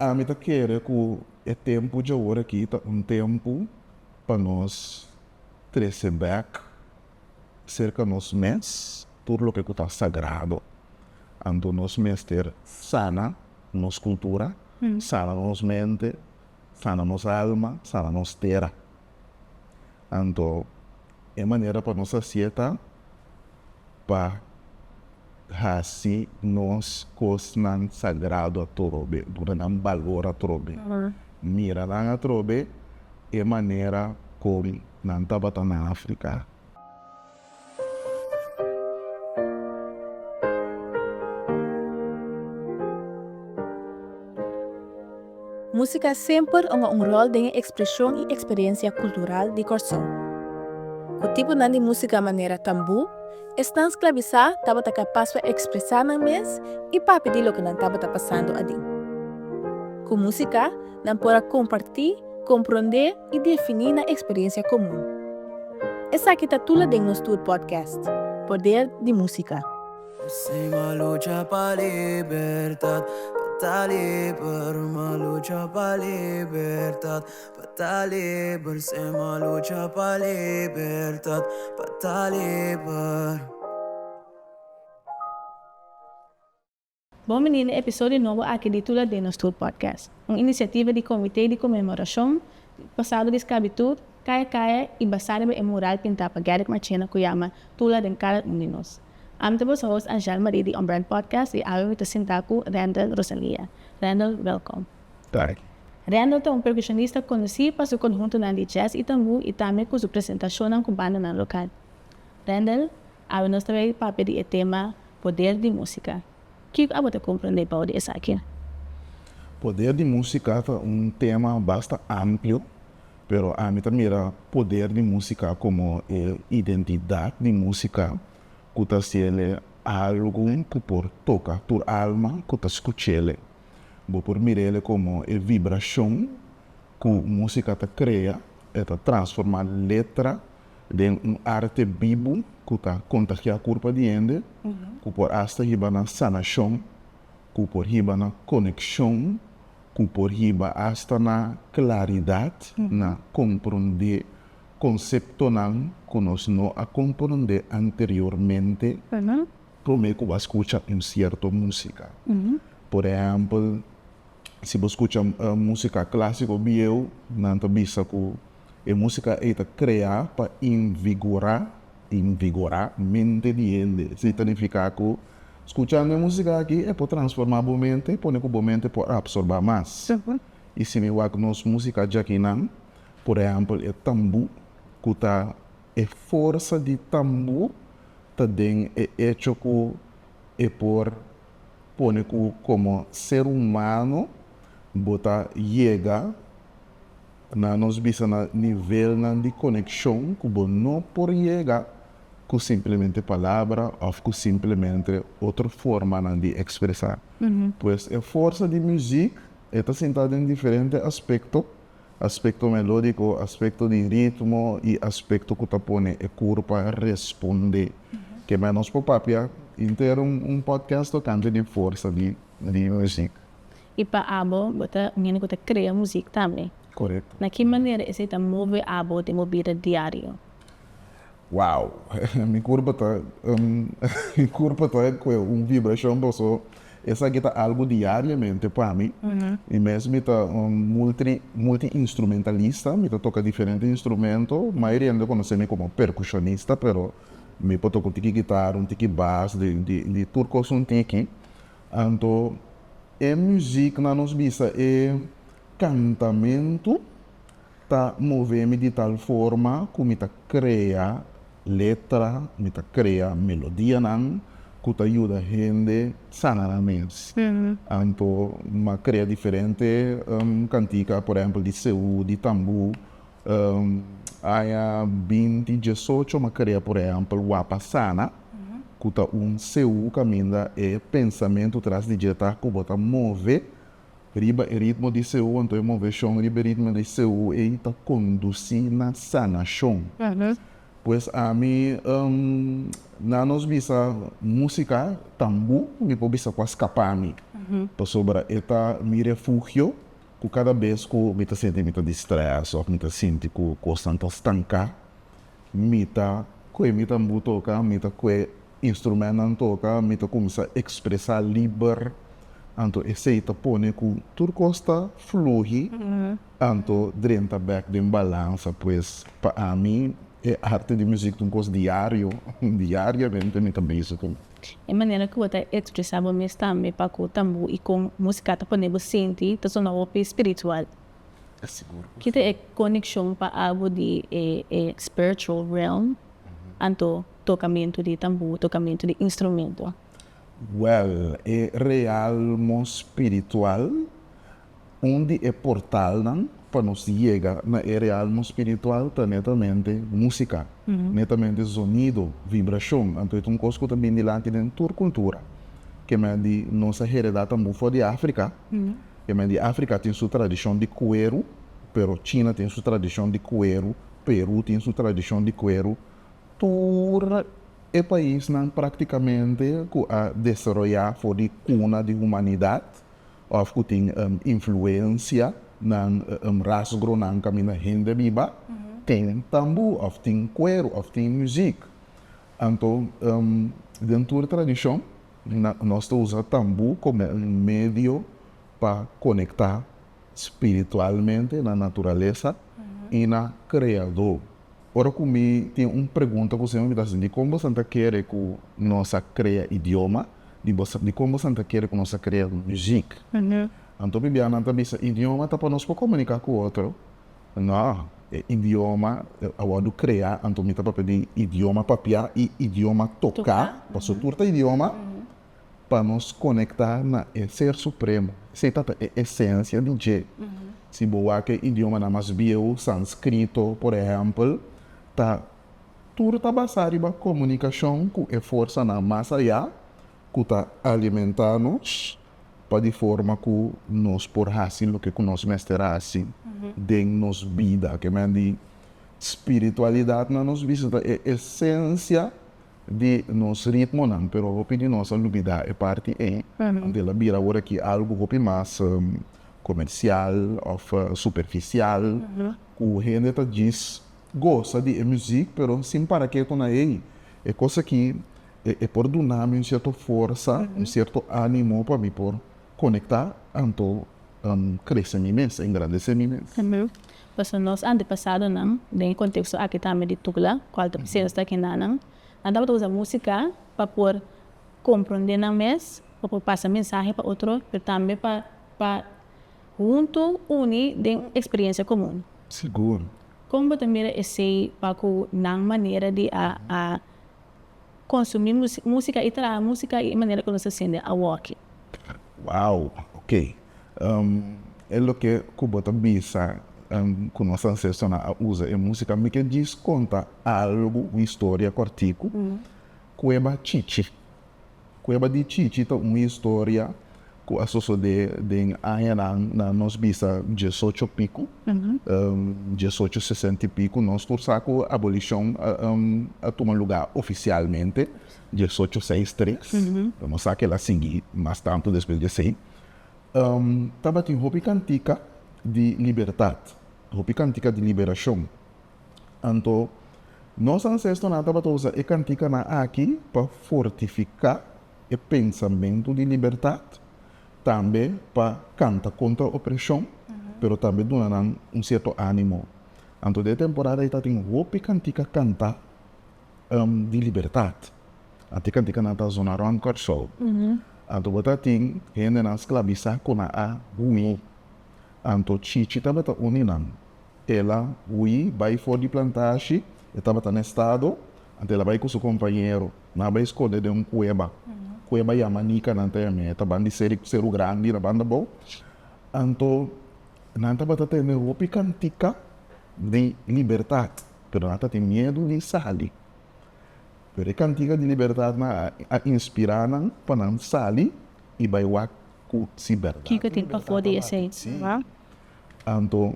A mim tá querer que é tempo de agora aqui, tá um tempo para nós trazer back cerca nos mês, tudo o que está sagrado. Então nós mês ter sana nos cultura, sana nos mente, sana nos alma, sana nos terra. Então é maneira para nossa sociedade para assim nós coisas sagrado a trobe, durante valor a trobe. Mira lá a trobe é maneira como não estava na África. Música sempre tem rol de expressão e experiência cultural de coração. O tipo de música maneira tambu, está esclavizada, estava capaz de expressar na mês e para pedir o que não estava passando ali. Com música, não pode compartilhar, compreender e definir a experiência comum. Essa aqui está tudo em nosso podcast, Poder de Música. Uma lucha para libertad, batalha por uma lucha para libertad, batalha por ser uma lucha para libertad, batalha por. Bom menino, episódio novo aqui de Tula de nosso podcast, uma iniciativa do Comitê de Comemoração Passado de Escravidão, Caia e basada em mural pintado por Garrick Machina, que chama Tula de Cara Unidos. I'm the host Angel Marie de On-Brand Podcast e eu estou sentado com Randall Rosalia. Randall, welcome. Tá. Randall é um percussionista conhecido para seu conjunto de jazz e tambu e também com sua apresentação com banda no local. Randall, eu nos trabalho para pedir o tema Poder de Música. O que eu vou compreender para isso aqui? Poder de música é um tema bastante amplo, mas a mim também mira poder de música como identidade de música, que está sendo algo que por tocar tua alma, que está escutando. Vou por mirar como vibração que a música te cria, está transformar letra em arte vivo que está contagiar a corpo de gente, que por hasta riba na sanação, que por riba na conexão, que por riba hasta na claridade, na compreender conceptual que nós não a compreender anteriormente, como que vai escutar uma certa música. Por exemplo, se você escuta música clássica, eu não bisa que a música é criada para invigorar a mente de ele. Significa que escutando a música aqui é para transformar a mente, para que a mente pode absorver mais. E se me vai com nossa música de aqui, por exemplo, é tambu, que tá é força de tambu, também é hecho que é por pone que como ser humano botar chega na nos bisa na nível de conexão que não por chegar com simplesmente palavra ou com simplesmente outra forma de expressar. Pois a força de música está sentada em diferentes aspectos, aspecto melódico, aspecto de ritmo e aspecto que está põe a corpo a responder. Que mais nós por papia inteiro podcast tocando de força de música. E para abo, bota menino que cria música também. Correto. Na que maneira esse está move abo de movida diário? Uau, minha curva tá com vibração, porque essa aqui tá algo diariamente para mim. E mesmo está multi-instrumentalista, me toca diferentes instrumentos, a maioria ainda conhece-me como percussionista, pero me toca um tique guitarra, um tique bass, de turcos um tique. Então, a música na nossa vida é cantamento, tá movendo de tal forma que me tá cria letra, me tá cria melodia não, que tá ajuda a gente sanamente. Então, me cria diferente cantica, por exemplo, de seu, de tambu. Há 2018 me cria, por exemplo, Wapasana, que tá seu caminho é pensamento traz de dieta que bota mover riba ritmo de seu, então mover chão riba ritmo de seu e está conduzir na sanação. Pues a mí, na nos bisa música tambu, me po bisa kwa escapar-me. Pa sobra eta mi refugio, que cada vez que me ta sente me ta distress, ou me ta sente que costa ta estancar, me ta tambu toca, me ta instrumento toca, me ta começa a expressar liber, anto esse ta pone que tudo costa flui, anto drenta back de balança, pues para mim é arte de música um curso diário, diariamente me também isso com. É maneira que você expressava mesmo também para o tambu e com música tá podendo sentir, tá só na ópera espiritual. É seguro. Que tem conexão para algo de spiritual realm, anto tocamento de tambu, tocamento de instrumento. Well, é realmo espiritual, onde é portal não para nos chegar na realmo espiritual tá netamente música, netamente sonido, vibração. Então é um coisa também delante de toda cultura, que é de nossa heredade também fora de África, que é de África tem sua tradição de cuero, pero China tem sua tradição de cuero, Peru tem sua tradição de cuero, todo é país não praticamente que a desenvolver for de cuna de humanidade, ou que tem influência na rasgo na caminho renda biba, tem tambu, ou tem cuero, ou tem música. Então, dentro da tradição, nós usamos tambu como meio para conectar espiritualmente na natureza e na criador. Ora, comigo tem uma pergunta que você me dá de como você quer que nossa cria idioma, de como você quer que nossa cria música. Então, Bibiana também diz, idioma tá para nós para comunicar com o outro. Não, idioma, eu criar, então me tá para pedir idioma papiar e idioma tocar, para surtur idioma, para nos conectar na ser supremo. Sei tá a essência do je. Se boa que idioma na mais bio, sânscrito, por exemplo, tá tudo tá basado em comunicação com é força na massa já, que tá alimentar-nos para de forma que nós por assim o que nós mestre de nos vida, que é de espiritualidade na nos vida é essência de nos ritmo não, pero o de nossa novidade é parte de la bira agora que algo mais comercial ou superficial, o gente tá diz gosta de música, pero sem para que tô na ele é coisa que é por donar-me uma certa força, um certo ânimo para me por conectar, então crescer imenso, engrandecer imenso. Pues nós antepassado não, em contexto aqui também de Tugla, qual tá presença aqui não, andava a usar música para por compreender não mês, para por passar mensagem para outro, mas também para junto unir de experiência comum. Seguro. Como também esse para que não maneira de a consumir música e trazer música e maneira que nós se sente a walk. Wow, ok. É o que Cuba também com nossa ancestral usa é música, me que diz conta algo, uma história cortico, Cueba Chichi. Cueba de Chichi é uma história que a sociedade de na nós bisa 18 pico, 1860 pico, nós torçamos a abolição a tomar lugar oficialmente, 1863, nós sabemos que ela seguiu mais tanto depois de sei. Estava em roupa cantica de liberdade, roupa cantica de liberação. Então, nossos ancestros estavam usando a cantica aqui para fortificar o pensamento de liberdade, também para cantar contra a opressão, mas também dando um certo ânimo. Então, de temporada, está em roupa cantica canta de liberdade. A cantica na zona Rancor Show. Então, você tem gente na escravização com a Ui. Então, Chichi estava unindo. Ela, Ui, vai fora de plantagem, estava no estado, então ela vai com seu companheiro, na vai escolher de cueba. Cueba e a manica na terra, estava de ser o grande, na banda boa. Então, não estava tendo roupa cantica de liberdade, mas não tem medo de sair. Pero a cantiga de liberdade a inspirar para não sair e vai com liberdade. Que tem para fora de essência. Então,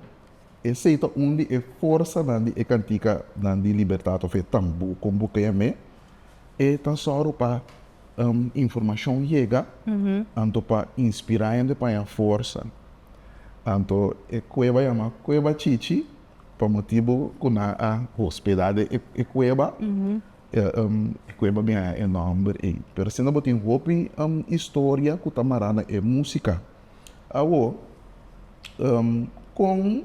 Essa onde é força nandi é cantica nandi libertado fe tambu como que é me e tan só para informação chega anto para inspirar ainda para a força anto é cueva chama cueva chichi por motivo que na a hospedade é cueva cueva bem é nome e pero se não botem hopi história que tamarana é música awo com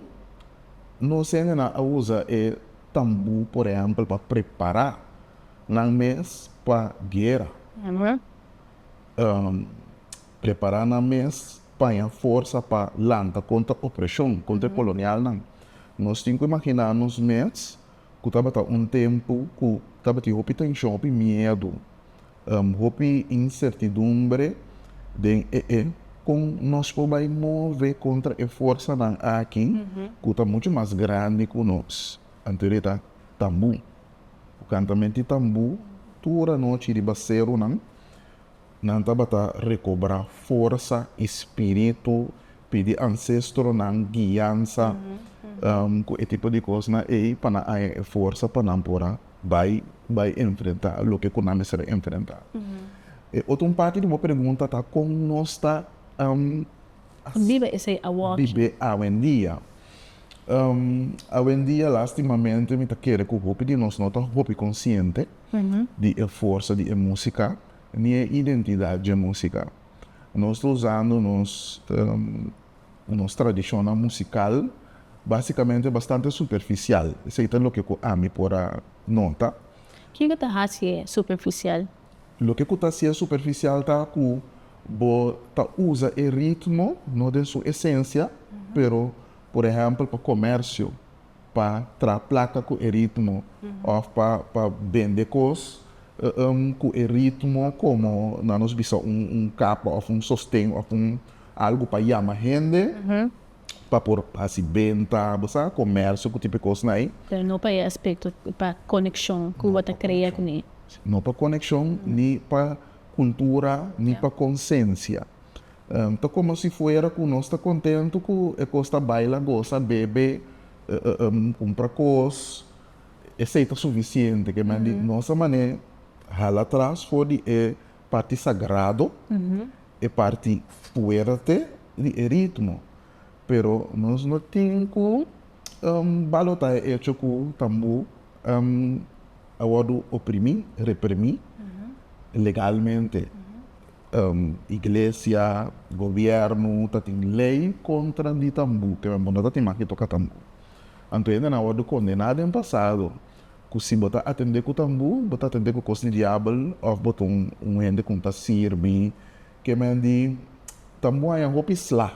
não sei na usa é tambu por exemplo para preparar na mês para guerra preparar na mês para a força para lutar contra a opressão contra colonial não nós temos que imaginar nos meses que estava tempo que estava roupa tensão roupa medo roupa incertidumbre de com nós podemos mover contra a força na aqui que está muito mais grande que nós anterior tambu o cantamento tambu toda noite de baseiro não estava recobrar força espírito pedir ancestro não guiança com esse tipo de coisa e para a força para não pora vai enfrentar o que nós será enfrentar outra parte de uma pergunta tá como nós está Vive esse award. vive hoje em dia lastimamente me tá querer que o hopi de nós não tá hopi consciente de a força de a música nem a identidade de música nós estamos usando nos tradição musical basicamente bastante superficial isso é o que a mim por nota O que está fazendo superficial? o que está sendo superficial tá que usa o ritmo não de sua essência pero por exemplo para comércio para placa com o ritmo ou para vender coisas com o ritmo como nós vimos capa ou sostém ou algo para chamar gente para por assim venda você comércio com tipo de coisa aí Pero não para aspecto para conexão que você cria com ele. não para conexão nem para cultura nem para consciência então como se fosse que nós está contente que a costa baila gosta bebe compra coisas esse é suficiente que mas nossa maneira lá atrás foi a parte sagrado a parte forte de ritmo pero nós não temos que balotar hecho que tambu oprimir reprimir legalmente igreja governo tem lei contra de tambu que não tem mais que tocar tambu então ainda na hora do condenado em passado que se botar atender com o tambu botar atender com o coisa de diabo ou botar gente com tá sirve que me tambu é roupa isla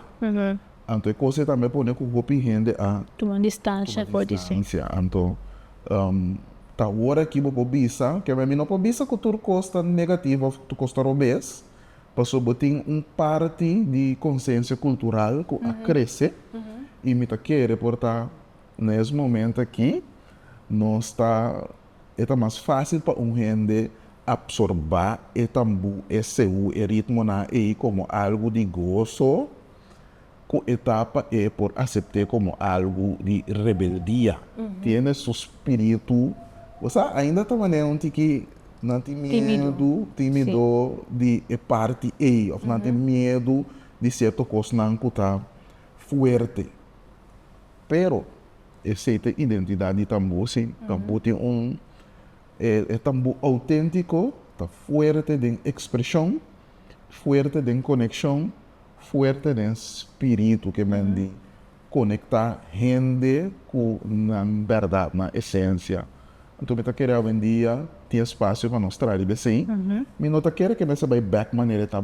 então a coisa também pode com roupa gente a Tomar distância, pode ser. então tá hora que vou bisa que me não pode bisa que tu costa negativa tu costa obes passou botar parte de consciência cultural que a crescer e me tá querer portar nesse momento aqui não está é mais fácil para gente absorver e tambu esse ritmo na como algo de gozo que etapa é por aceitar como algo de rebeldia tem seu espírito você ainda está maneiro que não tem medo tímido de parte ou não tem medo de certa coisa não que está forte pero essa identidade de tambu sim tambu tem tambu autêntico tá forte de expressão forte de conexão forte de espírito que mande conectar gente com na verdade na essência então me tá querendo hoje em dia tem espaço para nós trazer assim me não tá querendo que nessa vai back maneira tá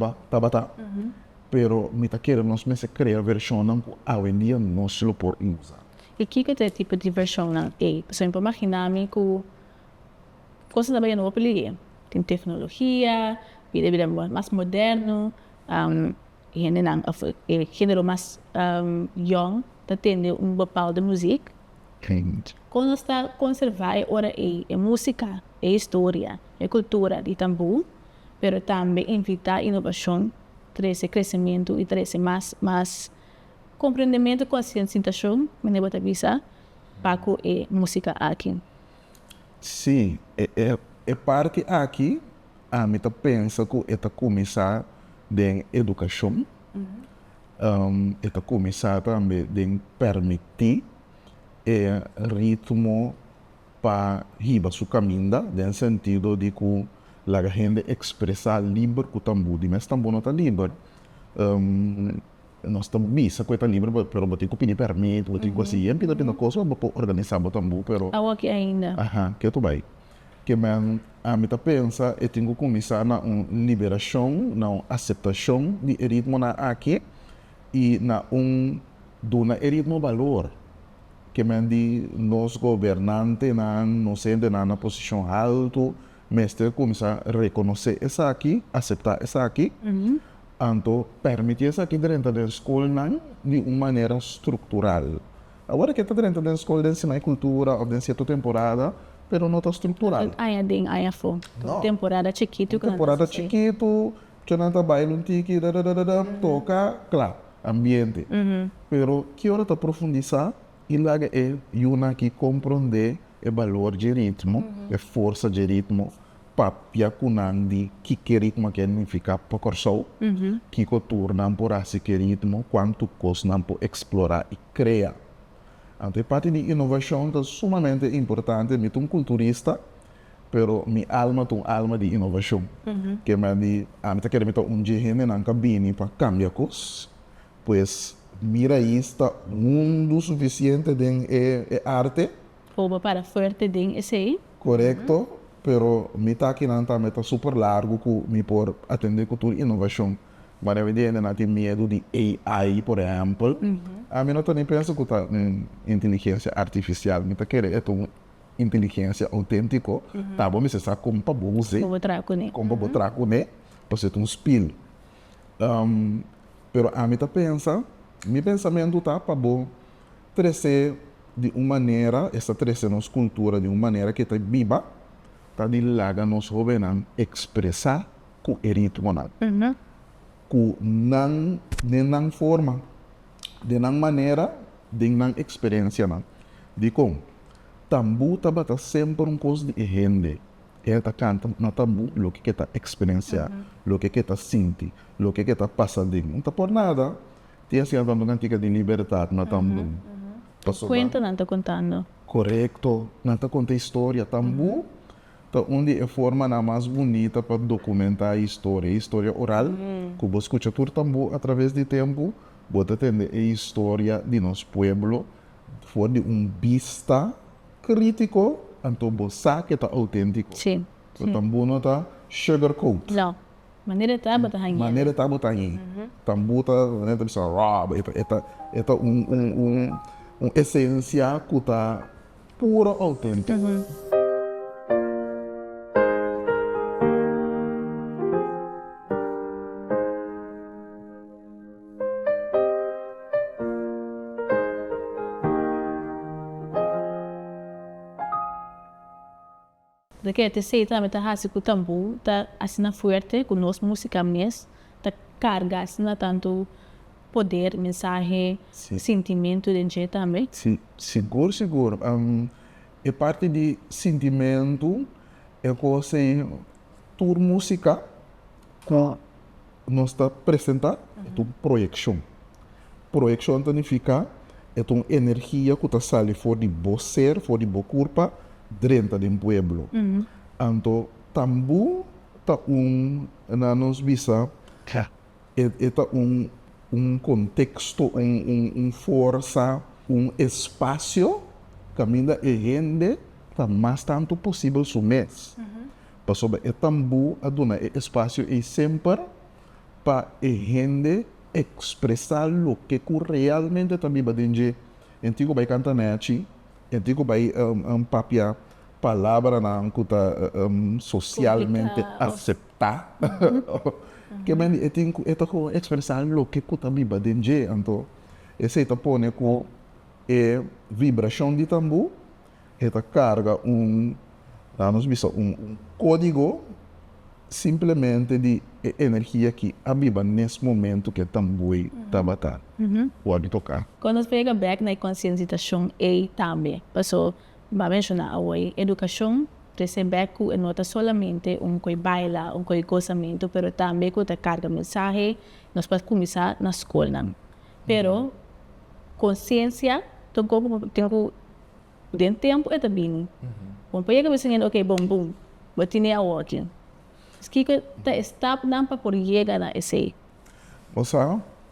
pero me tá querendo nós me criar versão não hoje em dia nós lo por usar E que é tipo de versão não é? Por exemplo, imaginar-me que coisas também não vou tem tecnologia, vida mais moderno, gênero mais young, tá tendo papel de música. Quando está conservar ora é música, é história, é cultura de tambu, pero também invitar inovação, trazer crescimento e trazer mais compreendimento, conscientização, me bota visa, paco e música aqui. Sim, é parte aqui, a mim pensa que é começar de educação, é começar também de permitir ritmo para riba su caminho, no sentido de que a gente expressar livre com o tambu, mas o tambu não está livre. Nós estamos missa com o livre, mas eu tenho que pedir permito, eu tenho que assim, eu tenho coisa para organizar o tambu, pero Awa aqui ainda. que tu vai. Que man, a mim pensa, eu tenho que começar na liberação, na aceitação de ritmo na aqui e na dona ritmo valor. Que man de nós governantes não sendo na posição alta, mas tem que começar a reconhecer essa aqui, aceitar essa aqui, então permitir essa aqui dentro da escola de uma maneira estrutural. Agora que está dentro da escola de ensinar cultura ou de certa temporada, mas não está estrutural. Aí tem, aí foi. Temporada chiquito. Temporada chiquito, que não está baile, tiki, toca, claro, ambiente. Pero que hora está profundizar? E lá é uma que compreender o valor de ritmo, a força de ritmo, papia kunandi, que ritmo que significa para corso, que torna por assim que ritmo, quanto custa por explorar e criar. Então, parte de inovação é sumamente importante. Eu sou culturista, pero minha alma é uma alma de inovação. Que me quero dia na cabine para cambiar coisas, pois mira isto mundo suficiente de arte. Ou para forte de esse. Correto, pero me está aqui na meta super largo que me por atender cultura e inovação. Mas eu não tenho medo de AI, por exemplo. A mim não nem penso que está inteligência artificial. Me está querendo inteligência autêntica. Tá bom, mas você sabe como para você. Como trago, né? Como para trago, né? Para ser um spill. Pero a mim está pensa, meu pensamento está para bom crescer de uma maneira, essa crescer nossa cultura de uma maneira que está viva, está de laga nos jovens expressar com o ritmo com não forma, de não maneira, de não experiência de como tambu está sempre coisa de gente. Ela canta no tambu o que está experienciar, o que está sentir, o que está passando. Não está por nada. Tem assim a antiga de liberdade no tambu. Cuento não está contando. Correto, não está contando história. Tambu tá onde é a forma mais bonita para documentar a história oral. Que você escuta todo tambu através do tempo, você entender a história de nosso povo, for de vista crítico, então você que está autêntico. Sim. O tambu não está sugarcoat. Não. Maneira está botar aí. Maneira está botar aí. Tambu está, né, está raw, é essência que está puro autêntico. Porque te sei também tá hasi com tambu, tá assina forte com nós música mesmo, tá carga assina tanto poder, mensagem, sentimento de gente também. Sim, seguro. É parte de sentimento, é coisa toda música que nós está apresentando, é uma projeção. Projeção significa é uma energia que está saindo fora de você, fora de você corpo, dentro do povo. Então, tambu está na nossa visa, é contexto, força, espaço que ainda é gente está mais tanto possível sumir. Porque o tambu aduna espaço é sempre para a gente expressar o que realmente está vivo dentro. Antigo vai cantar nete, antigo vai papia palavra na que socialmente aceitar. Que bem eu tenho que expressar o que está vivo dentro. Então, esse está pondo com a vibração de tambu, esta carga um código simplesmente de energia que abiba nesse momento que também está batendo. Pode tocar. Quando nós pegamos back na conscientização e também, passou, vai mencionar hoje, educação, receber que não é solamente coi baila, coi gozamento, pero também que carga mensagem, nós podemos começar na escola. Pero, consciência, tenho de tempo é também. Quando pega pensando, ok, bom, batine a walking. Que está dando para chegar na esse. Você,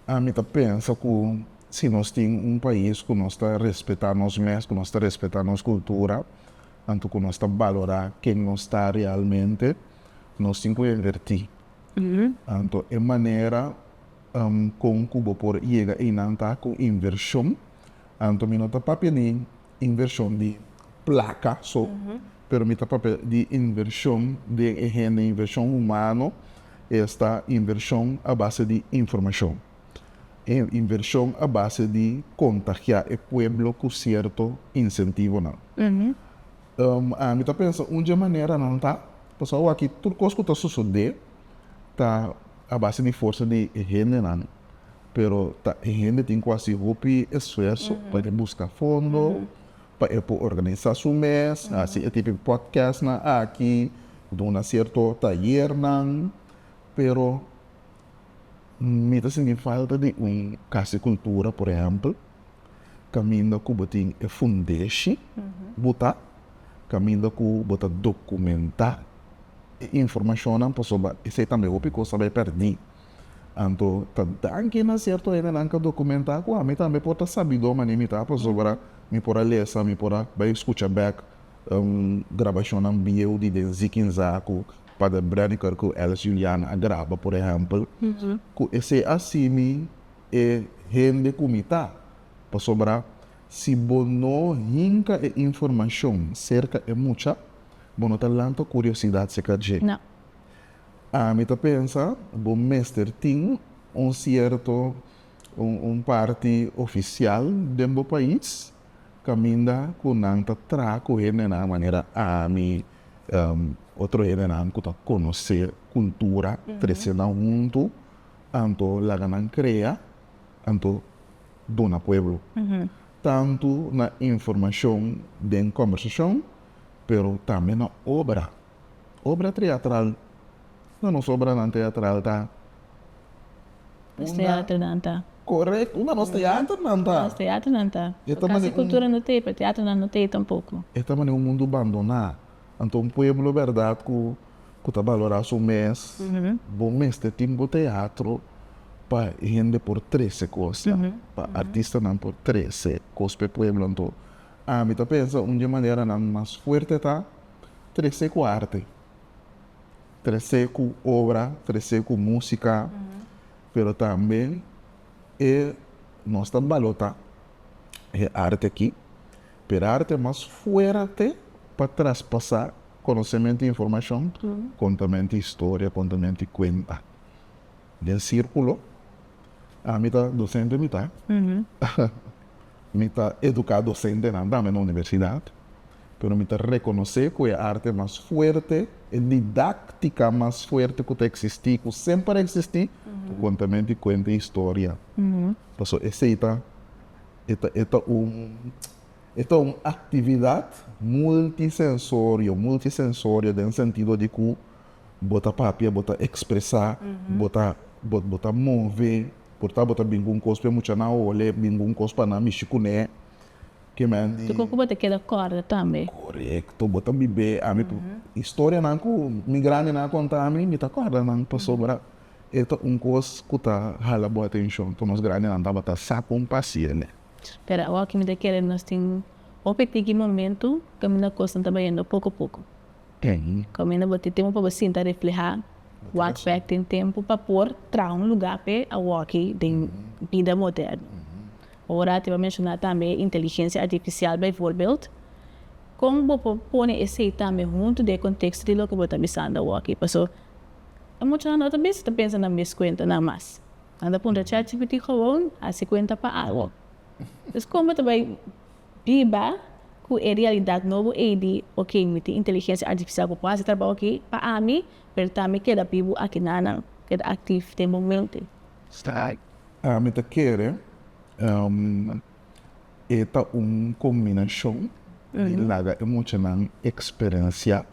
a mim pensa que se nós temos país que nós está respeitando nós mesmos, que nós está respeitando nossa cultura, tanto que nós está valorar quem nós está realmente, nós temos que invertir. Então, é maneira com que por chegar e não está com inversão, então, nós está papel inversão de placa, pero mi papel de inversión de inversión humana esta inversión a base de información. Inversión a base de contagiar el pueblo con cierto incentivo. A mí pensa de maneira não tá, pessoal aqui tudo coisa que está sucedendo tá a base de força de gente não, pero tá gente tem quase roupa esforço para buscar fundo. Para organizar su mês, assim, é tipo podcast aqui, de certo taller, pero me está sentindo falta de casa cultura, por exemplo, caminho que botem é fundeixe, botar, caminho que botar documentar, informação não sobre isso também o pico sabe perder. Então, tá daqui na certo ainda não que documentar, com a mim também pode saber do mas me tá para sobre me pode ler, me pode vai escutar back gravação em bio de Zikinzaku para Branniker com Alice Juliana a grava, por exemplo, que esse assim é gente como tá para sobre se bono hinca e informação cerca é muita, bono talento curiosidade se quer dizer. Não. A mim tá pensa, bom mestre tem certo parte oficial do país caminha com nanta traco ele na maneira a mim outro ele não que tá conhecer cultura tradicional muito anto lá não cria anto dona pueblo tanto na informação de conversação pero também na obra teatral. Não sobra na teatral, tá? Teatro não tá. Correto, não teatro não tá. Teatro não tá. Porque cultura não tem, teatro não tem tampouco. Estamos em um mundo abandonado. Então, um povo, verdade, que está valorando o mês, bom mês de tempo teatro, para gente por 13 coisas, para artista não por 13 coisas para o povo. Então, a mim pensa, de maneira mais forte, tá? 13 com arte. 13 com obra, 13 com música, pero também nós estamos valorando a arte aqui, pero a arte é mais forte para traspassar conhecimento e informação, contamento história, contamento conta. Del círculo, a mitad docente, mitad, mitad educado docente, nada na universidade, pero mitad reconocer que a arte mais forte, a didática mais forte que existe, que sempre existe, contamento e conta história. Então, essa é uma atividade multissensória no sentido de que bota papel, bota expressar, bota mover, bota bingun cospe mucha na olhe, bingun cospa na michikuné, que mandi. Tu como te queda corda também. Correto, bota bebê, a mim história não com migrante não contar a mim, me tá corda não passou para é coisa que tá hala boa atenção, então nós grande não tava tá sapo paciente. Pero o que me te quer nós tem o pequeno momento que me na costa trabalhando pouco a pouco. Caminha botar tempo para você tentar refletir o aspecto tem tempo para pôr um lugar para a walkie de vida moderna. Ora, te vou mencionar também inteligência artificial, por exemplo, como pôr esse também junto do contexto de lo que você está pensando a walkie. Passou a muita nota mesmo está pensando na minha conta na mais. Anda ponto de ChatGPT gewoon a 50 para algo. Então como também biba ku é realidade novo e de ok miti inteligência artificial ko pode trabalhar aqui para ami pero também queda vivo aqui nana queda ativo tem momento Me te quer esta combinação de laga emocional experiência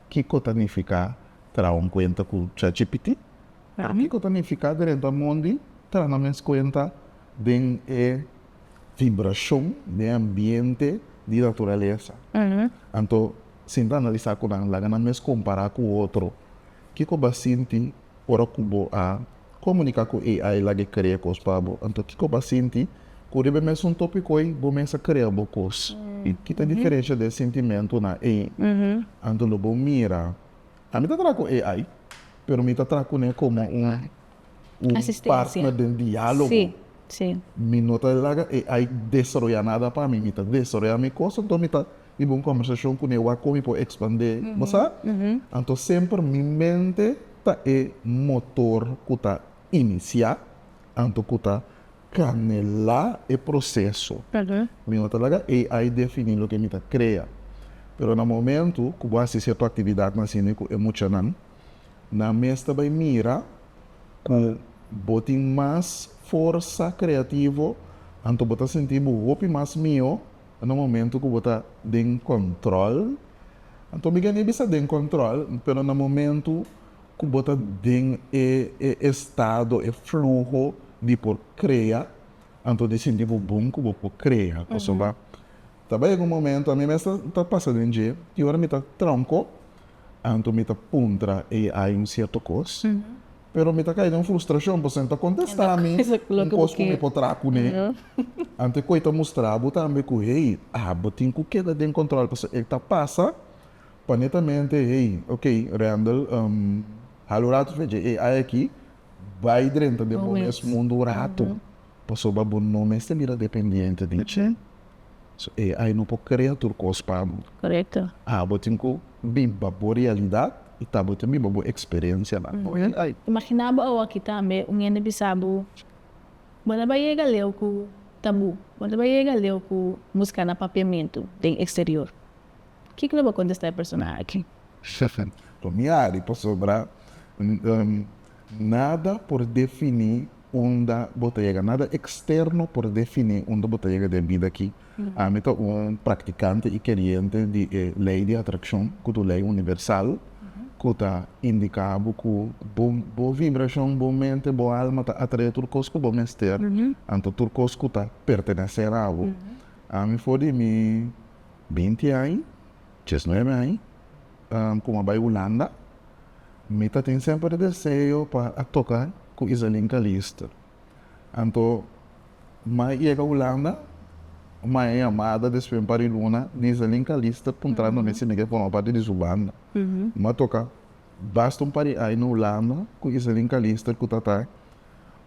que significa terá conta com ChatGPT. Que significa dentro do mundo terá na minha conta de vibração de ambiente de natureza. Então, se analisar com a laga na minha comparar com o outro, que eu sinto ora como a comunicar com AI lá que cria coisas para então que eu sinto quando eu mesmo um tópico aí vou começar a criar coisas e que tem diferença de sentimento na AI então eu vou mirar a mim tá com AI pero me tá com como partner de diálogo sim me nota lá AI desarrolla nada para mim me tá desarrolla minha coisa então me tá e uma conversação com ele como para expandir mas então sempre minha mente tá é motor que tá iniciar então que tá canelar o processo. Me nota lá AI definir o que me tá cria. Pero no momento que você assistir a atividade na cena emocional, na mesa vai mira com botem mais força criativa, então você sentir o mais meu no momento que você tem controle. Então me ganhei bisa tem controle, pero no momento que você tem estado e fluxo de por criar, então de sentir bom que você criar, pessoal. Também em um momento a minha mesa está passando em dia e agora me está tranco, então me está puntra e aí um certo coisa, pero me está caindo em frustração porque está contestar a mim um coisa que me pode traco né, então que está mostrar, você também que hey, botem que queda de controle, porque ele está passa, panetamente hey, ok, Randall, halurato veja, aí aqui vai dentro desse mundo rato. Passou para o nome, você mira dependente de ti. Aí não pode criar tudo coisa para correto botem que bimba boa realidade e tá botem bimba boa experiência lá. Imaginava o aqui também ene bisabu quando vai chegar leu com tabu quando vai chegar leu com música na papiamento tem exterior que vai contestar personagem Então minha área passou para nada por definir onde você chega, nada externo por definir onde você chega de vida aqui. A mim praticante e querente de lei de atração, que é lei universal, que está indicado que boa vibração, boa mente, boa alma está atrair tudo coisa que você ter. Então tudo coisa que está pertencer a algo. A mim foi de mim 20 anos, 19 anos, como vai Holanda. Me tem sempre desejo para tocar com Iselin Calista. Então, mas chega a Holanda, mas amada desde para a Luna, Iselin Calista, pontrando nesse negócio para uma parte de Holanda. Mas toca, basta pari aí na Holanda com Iselin Calista, que está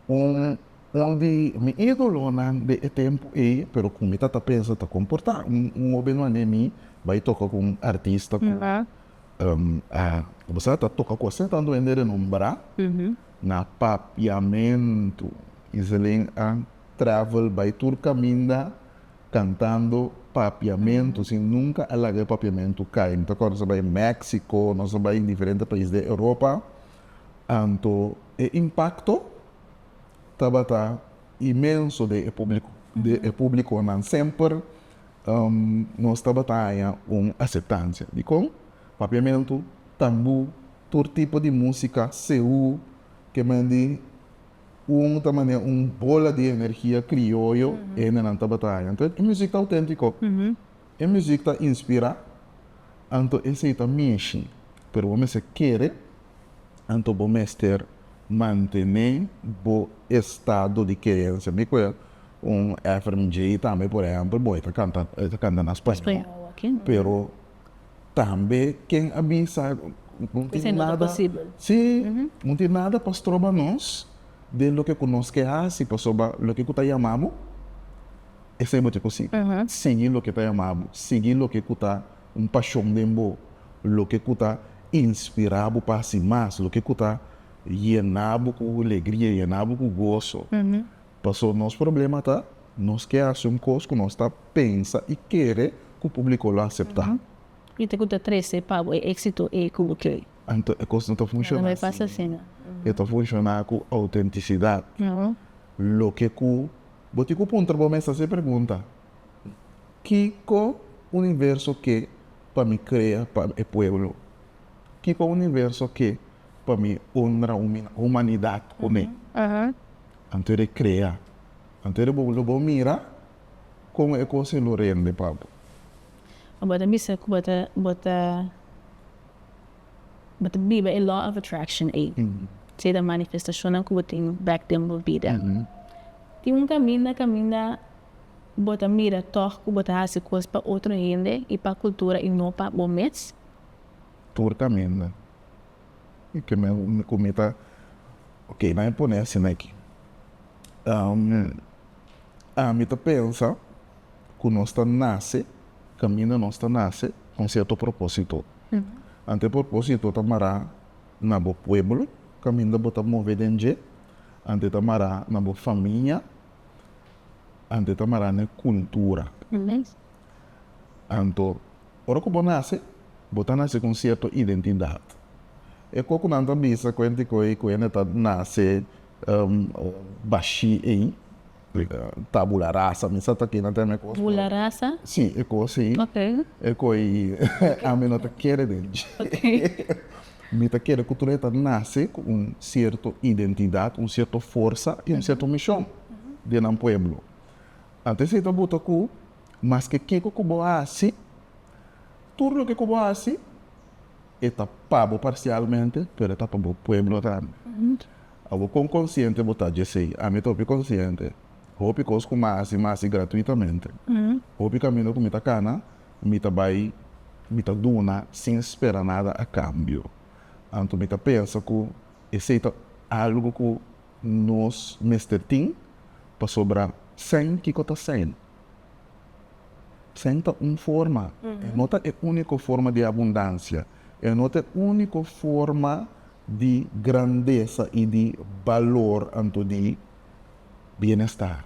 onde me ídolo de tempo é, pero com me tá pensa tá comportar homem não é mim vai tocar com um artista com você está tocando com você está andando no bra na papiamento Iselin travel by tour caminha cantando papiamento sem nunca alagar papiamento cai então quando você vai em México nós vai em diferentes países da Europa então o impacto estava imenso de público não sempre nós estava uma aceitança de como papiamento, tambu, todo tipo de música, seu, que mande bola de energia crioulo e na batalha. Então, a música autêntica, a música inspira, então esse está mexe, pero você quer, então você ter manter o estado de querência. Me conhece FMJ também, por exemplo, está cantando na Espanha, pero também quem avisa não tem nada sim não tem nada para trobar nós de lo que nós queremos para sobre lo que está chamamos esse é muito possível seguir lo que está chamamos seguir lo que está paixão de mo lo que está inspirado para si mais lo que está llenado com alegria llenado com gozo passou nosso problema tá nós queremos coisa que nós está pensa e querer que o público lo aceitar. E te conta 13 para o êxito e como que. Então, a coisa não está Não funcionando. vai passar assim. Está funcionando com autenticidade. Lo que ku, boti ku punta bo mesa se pergunta, Kiko universo que para me crea para o pueblo? Kiko universo que para me honra humanidade como? Então ele crea. Então ele bo mira como é que se lo rende papo. Bota missa que bota biba a law of attraction aí. Sei da manifestação que botem back them vida. Tem caminho bota mira torco bota hace coisas para outro gente e para cultura e não para momentos. Turcamente. E que me cometa, ok, não é por assim aqui. A mim pensa que nós nasce, caminho nós nasce com certo propósito. Ante propósito tamara na bo pueblo, caminho bota mover dentro, ante tamara na bo família, ante tamara na cultura. Anto, ora que nasce, bota nasce com certa identidade. E quando nanta bisa quente que neta nasce baixi aí, tabula rasa, me sata aqui na terra coisa. Tabula rasa? Sim, é coisa aí. Ok. É coisa a mim não te quer dentro. Me te quer que tu nasce com certa identidade, certa força e certa missão dentro do pueblo. Antes de botar com, mas que boa assim, tudo que boa assim, está pago parcialmente, mas está para o pueblo também. Eu com consciente botar de sei, a mim estou consciente. Hope coisa com mais gratuitamente. Hope caminho com muita cana, muita vai, muita duna sem esperar nada a cambio. Então muita pensa que esse é algo que nós mestre tem para sobrar sem que está sem. Sem uma forma, não é a única forma de abundância, não é a única forma de grandeza e de valor anto de bem-estar.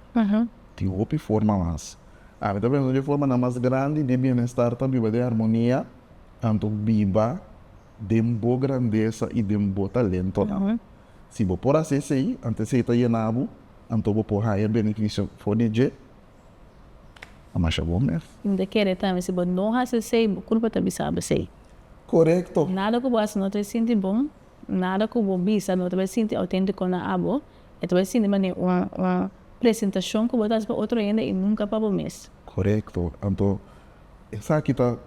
Tem outra forma mais. Mas também de forma mais grande de bem-estar também de harmonia, anto viva de boa grandeza e de bom talento. Se você por assim sei, antes de estar llenado, anto você por higher benefício for de a mais bom mesmo. Ainda quer também se você não hace sei, culpa também sabe sei. Correto. Nada que você não te sente bom, nada que você bisa não te sente autêntico na abo, e te sente maneira uma apresentação que você faz para outro ainda e nunca para o mês. Correto. Então, essa aqui está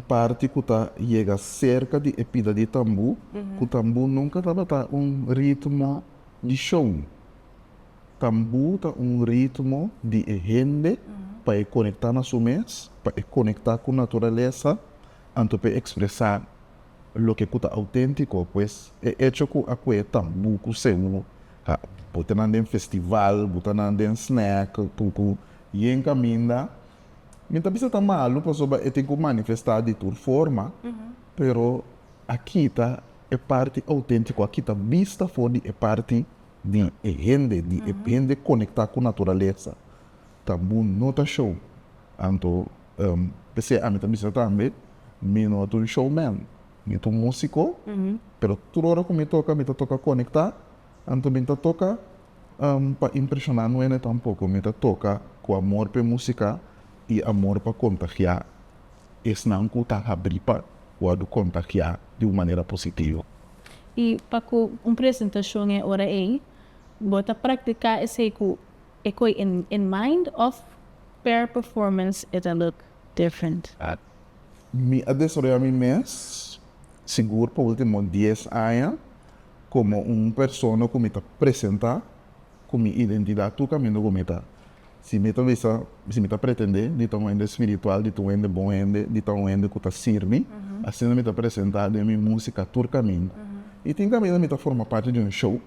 parte que está chega cerca de epida de tambu, que o tambu nunca está ritmo de show. Tambu está ritmo de gente para conectar na sua mês, para conectar com a natureza, então para expressar o que é autêntico, pues é hecho que a tambu que se botar em festival, botar em snack, tudo e em caminho. Então precisa estar malo, porque tem que manifestar de toda forma, pero aqui está é parte autêntica, aqui está vista fora é parte de gente conectar com a natureza. Tambu não está show. Então, pensei, a mim também, não é um showman, é um músico, pero toda hora que me toca conectar, então me toca para impressionar não é tampouco, me toca com amor para música e amor para contagiar. Esse não que está abrir para contagiar de uma maneira positiva. E para uma apresentação é hora aí, bota praticar esse que in mind of per performance it look different. Me adesorei a mim mês, seguro por último 10 anos, como pessoa que me apresenta com minha identidade, tu caminho que me está. Se me está pretender, de um ende espiritual, de um ende bom ende, de um ende que está sirve, assim me está apresentando a minha música, tu caminho. E tem caminho me está formar parte de show,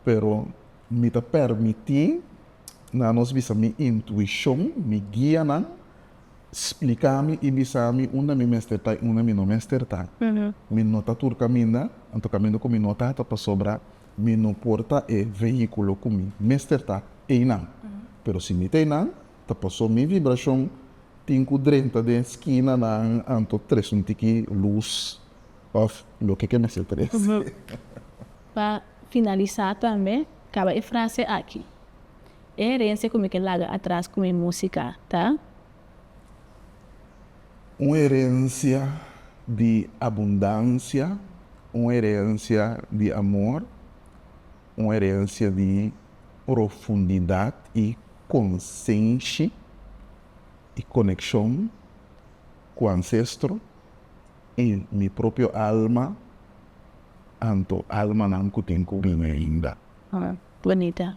pero me está permitir na nós bisa minha intuição, me guia na explicar-me e bisa-me onde me mestertai, onde me não mestertai. Me nota tu caminho, então caminho que me nota para sobrar, me não porta é veículo que me mestertai e não. Pero se me tem não, tá passou minha vibração Tenho 30 de esquina na anto tres um tiki luz of lo que nesse três. Para finalizar também, acaba a frase aqui. É herência como que larga atrás com a música, tá? Uma herência de abundância, uma herência de amor, uma herência de profundidade e consciência e conexão com o ancestro e minha própria alma, anto alma não que tenho comigo ainda. Bonita.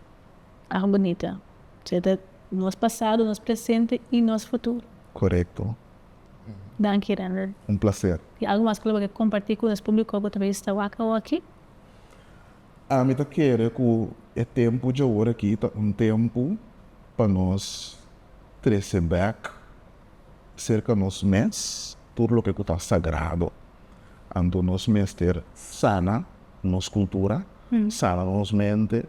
Bonita. Seja nosso passado, nosso presente e nosso futuro. Correto. Danke, Renner. Prazer. E algo mais que eu quero compartilhar com o público que talvez está aqui? A mim quero que é tempo de agora aqui, tempo para nós trazer back cerca de nos mês, tudo o que está sagrado. Então, nós mestre sana nossa cultura, sana nossa mente,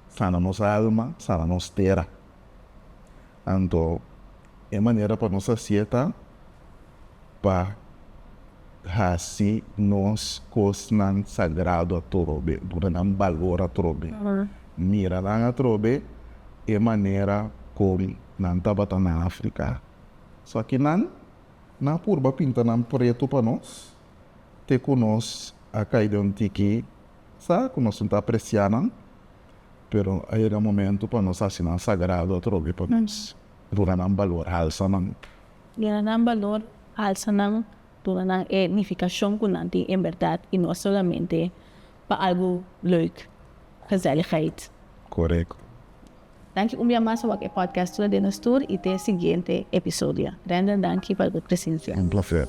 sana nossa alma, sana nossa terra. Então, é maneira para nós aceitar para assim nós coisas sagrado a trobe, durante valor a trobe. Mira lá a trobe é maneira como não estava na África. Só que não purba pinta não preto para nós. Te conosco a caída um tiki, sabe? Que nós não está apreciando, pero aí era momento para nós assinar sagrado a trobe para nós. Durante valor alça não. Ganhar valor alça não durante a edificação que não tem em verdade e não solamente para algo leuk, gezelligheid. Correto. Dank je mais para o podcast de Nestor e até o seguinte episódio. Renda, dank je pela presença. Um prazer.